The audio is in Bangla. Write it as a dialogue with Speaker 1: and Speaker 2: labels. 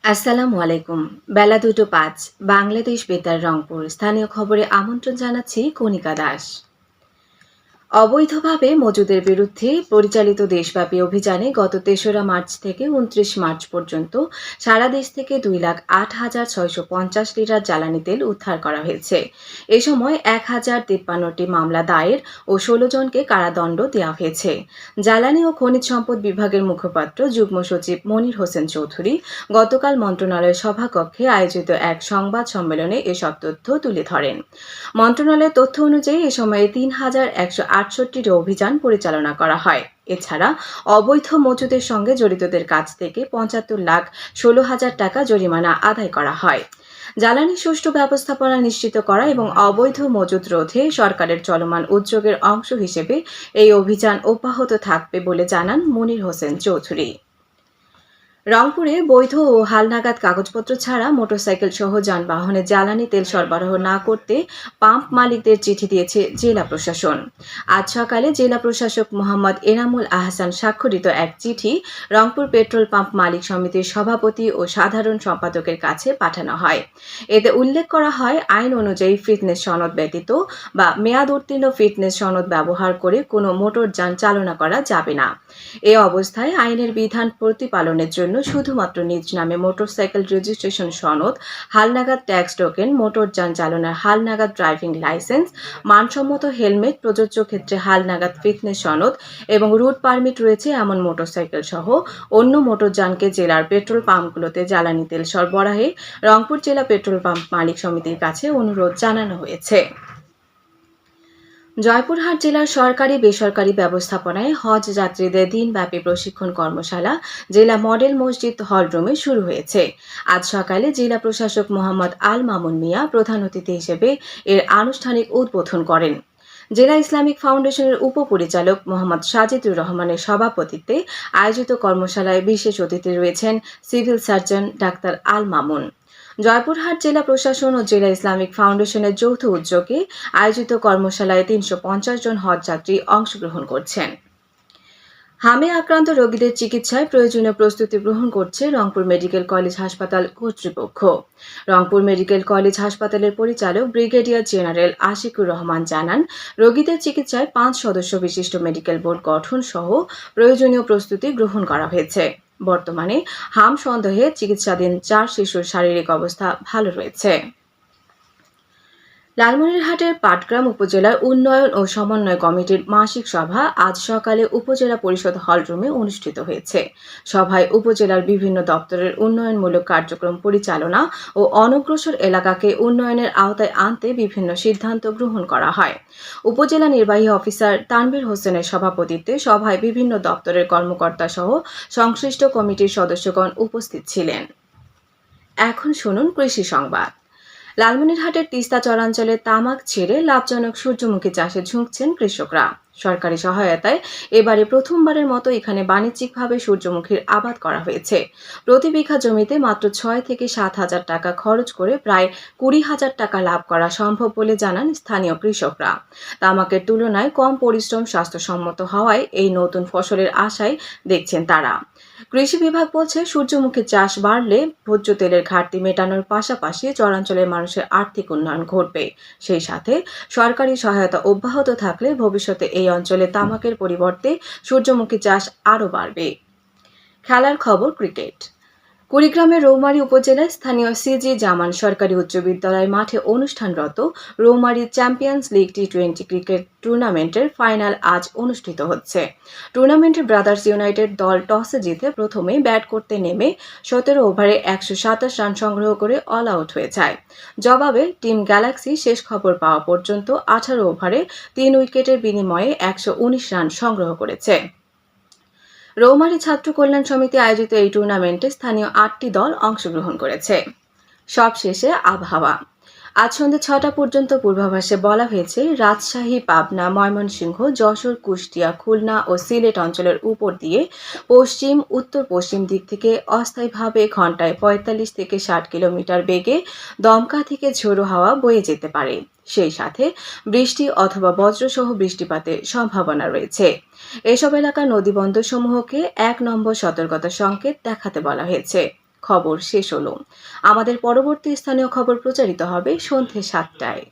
Speaker 1: আসসালামু আলাইকুম। বেলা ২:০৫ বাংলাদেশ বেতার রংপুর। স্থানীয় খবরে আমন্ত্রণ জানাচ্ছি কণিকা দাস। অবৈধভাবে মজুদের বিরুদ্ধে পরিচালিত দেশব্যাপী অভিযানে গত ৩রা মার্চ থেকে ২৯ মার্চ পর্যন্ত সারা দেশ থেকে ২,০৮,৬৫০ লিটার জ্বালানি তেল উদ্ধার করা হয়েছে। এ সময় ১,০৫৩টি মামলা দায়ের ও ১৬ জনকে কারাদণ্ড দেওয়া হয়েছে। জ্বালানি ও খনিজ সম্পদ বিভাগের মুখপাত্র যুগ্ম সচিব মনির হোসেন চৌধুরী গতকাল মন্ত্রণালয়ের সভাকক্ষে আয়োজিত এক সংবাদ সম্মেলনে এসব তথ্য তুলে ধরেন। মন্ত্রণালয়ের তথ্য অনুযায়ী এ সময়ে ৩,১৬৮টি অভিযান পরিচালনা করা হয়। এছাড়া অবৈধ মজুদের সঙ্গে জড়িতদের কাছ থেকে ৭৫,১৬,০০০ টাকা জরিমানা আদায় করা হয়। জ্বালানি সুষ্ঠু ব্যবস্থাপনা নিশ্চিত করা এবং অবৈধ মজুদ রোধে সরকারের চলমান উদ্যোগের অংশ হিসেবে এই অভিযান অব্যাহত থাকবে বলে জানান মনির হোসেন চৌধুরী। রংপুরে বৈধ ও হালনাগাদ কাগজপত্র ছাড়া মোটরসাইকেল সহ যানবাহনে জ্বালানি তেল সরবরাহ না করতে পাম্প মালিকদের চিঠি দিয়েছে জেলা প্রশাসন। আজ সকালে জেলা প্রশাসক মোহাম্মদ এনামুল আহসান স্বাক্ষরিত এক চিঠি রংপুর পেট্রোল পাম্প মালিক সমিতির সভাপতি ও সাধারণ সম্পাদকের কাছে পাঠানো হয়। এতে উল্লেখ করা হয়, আইন অনুযায়ী ফিটনেস সনদ ব্যতীত বা মেয়াদ উত্তীর্ণ ফিটনেস সনদ ব্যবহার করে কোনো মোটরযান চালনা করা যাবে না। এ অবস্থায় আইনের বিধান প্রতিপালনের জন্য শুধুমাত্র নিজ নামে মোটরসাইকেল রেজিস্ট্রেশন সনদ, হালনাগাদ ট্যাক্স টোকেন, মোটরযান চালনার হালনাগাদ ড্রাইভিং লাইসেন্স, মানসম্মত হেলমেট, প্রযোজ্য ক্ষেত্রে হালনাগাদ ফিটনেস সনদ এবং রুট পারমিট রয়েছে এমন মোটরসাইকেল সহ অন্য মোটরযানকে জেলার পেট্রোল পাম্পগুলোতে জ্বালানি তেল সরবরাহে রংপুর জেলা পেট্রোল পাম্প মালিক সমিতির কাছে অনুরোধ জানানো হয়েছে। জয়পুরহাট জেলার সরকারি বেসরকারি ব্যবস্থাপনায় হজ যাত্রীদের দিনব্যাপী প্রশিক্ষণ কর্মশালা জেলা মডেল মসজিদ হলরুমে শুরু হয়েছে। আজ সকালে জেলা প্রশাসক মোহাম্মদ আল মামুন মিয়া প্রধান অতিথি হিসেবে এর আনুষ্ঠানিক উদ্বোধন করেন। জেলা ইসলামিক ফাউন্ডেশনের উপপরিচালক মোহাম্মদ সাজিদুর রহমানের সভাপতিত্বে আয়োজিত কর্মশালায় বিশেষ অতিথি রয়েছেন civil surgeon doctor Al Mamun. Joypurhat জেলা প্রশাসন ও জেলা ইসলামিক ফাউন্ডেশনের যৌথ উদ্যোগে আয়োজিত কর্মশালায় ৩৫০ জন হজযাত্রী অংশগ্রহণ করছেন। হামে আক্রান্ত রোগীদের চিকিৎসায় প্রয়োজনীয় প্রস্তুতি গ্রহণ করছে রংপুর মেডিকেল কলেজ হাসপাতাল কর্তৃপক্ষ। রংপুর মেডিকেল কলেজ হাসপাতালের পরিচালক ব্রিগেডিয়ার জেনারেল আশিকুর রহমান জানান, রোগীদের চিকিৎসায় ৫ সদস্য বিশিষ্ট মেডিকেল বোর্ড গঠন সহ প্রয়োজনীয় প্রস্তুতি গ্রহণ করা হয়েছে। বর্তমানে হাম সন্দেহে চিকিৎসাধীন ৪ শিশুর শারীরিক অবস্থা ভালো রয়েছে। লালমনিরহাটের পাটগ্রাম উপজেলার উন্নয়ন ও সমন্বয় কমিটির মাসিক সভা আজ সকালে উপজেলা পরিষদ হলরুমে অনুষ্ঠিত হয়েছে। সভায় উপজেলার বিভিন্ন দপ্তরের উন্নয়নমূলক কার্যক্রম পরিচালনা ও অনগ্রসর এলাকাকে উন্নয়নের আওতায় আনতে বিভিন্ন সিদ্ধান্ত গ্রহণ করা হয়। উপজেলা নির্বাহী অফিসার তানভীর হোসেনের সভাপতিত্বে সভায় বিভিন্ন দপ্তরের কর্মকর্তা সহ সংশ্লিষ্ট কমিটির সদস্যগণ উপস্থিত ছিলেন। এখন শুনুন কৃষি সংবাদ। লালমনিরহাটের তিস্তা চরাঞ্চলে তামাক ছেড়ে লাভজনক সূর্যমুখী চাষে ঝুঁকছেন কৃষকরা। সরকারি সহায়তায় এবারে প্রথমবারের মতো এখানে বাণিজ্যিকভাবে সূর্যমুখীর আবাদ করা হয়েছে। প্রতি বিঘা জমিতে মাত্র ৬ থেকে ৭ হাজার টাকা খরচ করে প্রায় ২০,০০০ টাকা লাভ করা সম্ভব বলে জানান স্থানীয় কৃষকরা। তামাকের তুলনায় কম পরিশ্রম, স্বাস্থ্যসম্মত হওয়ায় এই নতুন ফসলের আশায় দেখছেন তারা। কৃষি বিভাগ বলছে, সূর্যমুখী চাষ বাড়লে ভোজ্য তেলের ঘাটতি মেটানোর পাশাপাশি চরাঞ্চলের মানুষের আর্থিক উন্নয়ন ঘটবে। সেই সাথে সরকারি সহায়তা অব্যাহত থাকলে ভবিষ্যতে এই অঞ্চলে তামাকের পরিবর্তে সূর্যমুখী চাষ আরও বাড়বে। খেলার খবর ক্রিকেট। কুড়িগ্রামের রৌমারী উপজেলায় স্থানীয় সিজি জামান সরকারি উচ্চ বিদ্যালয় মাঠে অনুষ্ঠানরত রৌমারী চ্যাম্পিয়ন্স লিগ টি-20 ক্রিকেট টুর্নামেন্টের ফাইনাল আজ অনুষ্ঠিত হচ্ছে। টুর্নামেন্টের ব্রাদার্স ইউনাইটেড দল টসে জিতে প্রথমে ব্যাট করতে নেমে ১৭ ওভারে ১২৭ রান সংগ্রহ করে অল আউট হয়ে যায়। জবাবে টিম গ্যালাক্সি শেষ খবর পাওয়া পর্যন্ত ১৮ ওভারে ৩ উইকেটের বিনিময়ে ১১৯ রান সংগ্রহ করেছে। রৌমারী ছাত্র কল্যাণ সমিতি আয়োজিত এই টুর্নামেন্টে স্থানীয় ৮টি দল অংশগ্রহণ করেছে। সবশেষে আবহাওয়া। আজ সন্ধ্যে ৬টা পর্যন্ত পূর্বাভাসে বলা হয়েছে, রাজশাহী, পাবনা, ময়মনসিংহ, যশোর, কুষ্টিয়া, খুলনা ও সিলেট অঞ্চলের উপর দিয়ে পশ্চিম উত্তর পশ্চিম দিক থেকে অস্থায়ীভাবে ঘন্টায় ৪৫ থেকে ৬০ কিলোমিটার বেগে দমকা থেকে ঝোড়ো হাওয়া বয়ে যেতে পারে। সেই সাথে বৃষ্টি অথবা বজ্রসহ বৃষ্টিপাতের সম্ভাবনা রয়েছে। এসব এলাকার নদীবন্দরসমূহকে ১ নম্বর সতর্কতা সংকেত দেখাতে বলা হয়েছে। খবর শেষ হলো। আমাদের পরবর্তী স্থানীয় খবর প্রচারিত হবে সন্ধ্যে ৭টায়।